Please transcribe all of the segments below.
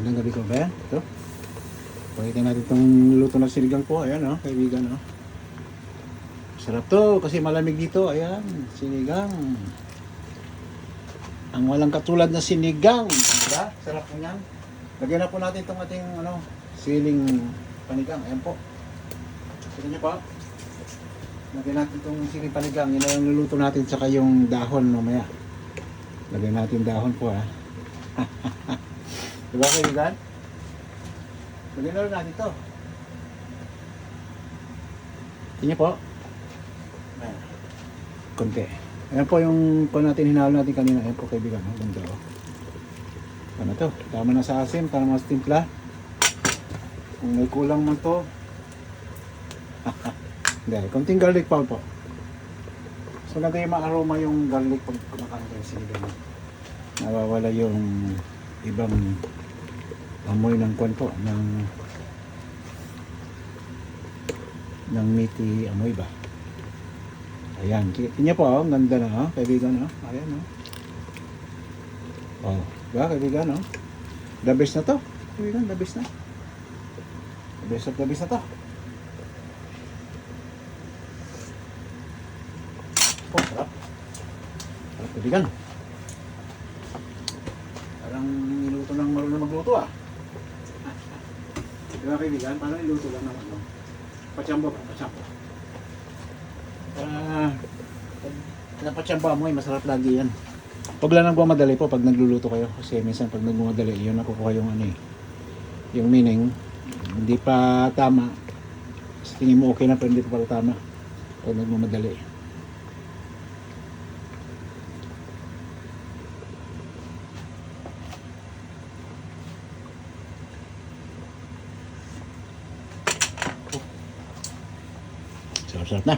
Magandang gabi ko ba yan? Ito. Pakita natin itong luto ng sinigang po. Ayan o, kaibigan o. Sarap to kasi malamig dito. Ayan, sinigang. Ang walang katulad na sinigang. Diba? Sarap po yan. Lagyan na po natin itong ating siling panigang. Ayan po. Tignan niyo po. Lagyan natin itong siling panigang. Yun na yung luluto natin saka yung dahon mamaya. Lagyan natin dahon po ha. Diba kaibigan? Lagyan na rin natin ito. Tingnan po. Ayan. Konti. Ayan po yung natin hinalo natin kanina. Ayan po kaibigan. Ganda o. Ano to? Tama na sa asin para mas timpla. Kung may kulang man to. Hindi. Konting garlic powder po. So ganda yung ma-aroma yung garlic pag kumakain kayo sinigang. Nawawala yung ibang amoy ng kwan po ng meaty amoy ba. Ayan, tingnan po ang ganda na kaibigan ayan diba kaibigan the best na to kaibigan, the best na the best na to sarap kaibigan, parang niluto ng marunong magluto diba kaibigan, parang niluto lang ng pachamba. Pag napachamba mo masarap lagi yan. Huwag lang nagmamadali po pag nagluluto kayo kasi minsan pag nagmamadali yun nakukuha yung yung meaning hindi pa tama. Kasi tingin mo okay na pero hindi pa pala tama pag nagmamadali. Sarap na.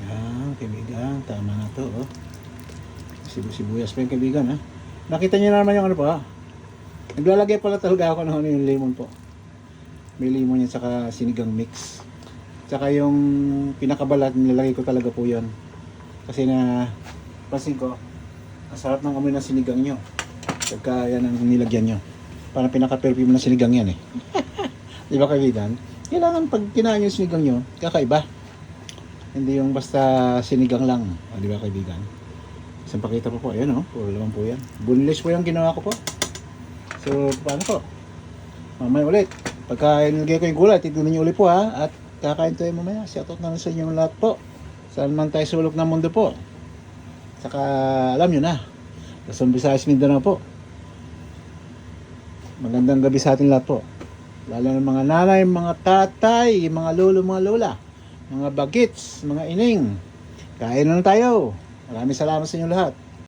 Yan, kaibigan, tama na to sibuyas pa yung kaibigan nakita niyo naman yung naglalagay pala talaga ako ng yung lemon po. May lemon yan saka sinigang mix. Saka yung pinakabalat nilalagay ko talaga po yan. Kasi pansin ko, ang sarap ng amoy ng sinigang nyo. Pagka yan ang nilagyan nyo. Parang pinaka-perfume ng sinigang yan Di ba kaibigan? Kailangan pag kinain yung sinigang nyo, kakaiba. Hindi yung basta sinigang lang. Di ba kaibigan? Isang pakita po ayan puro laman po yan. Boneless po yung ginawa ko po. So, paano po? Mamaya ulit. Pagka inilagay ko yung gulay, tignan niyo ulit po at kakain tayo mamaya. Shoutout na sa inyong lahat po. Saan man tayo sulok ng mundo po. Saka, alam nyo na. Luzon, Visayas, Mindanao po. Magandang gabi sa atin lahat po. Lalo ng mga nanay, mga tatay, mga lolo, mga lola, mga bagets, mga ining. Kain na tayo. Maraming salamat sa inyong lahat.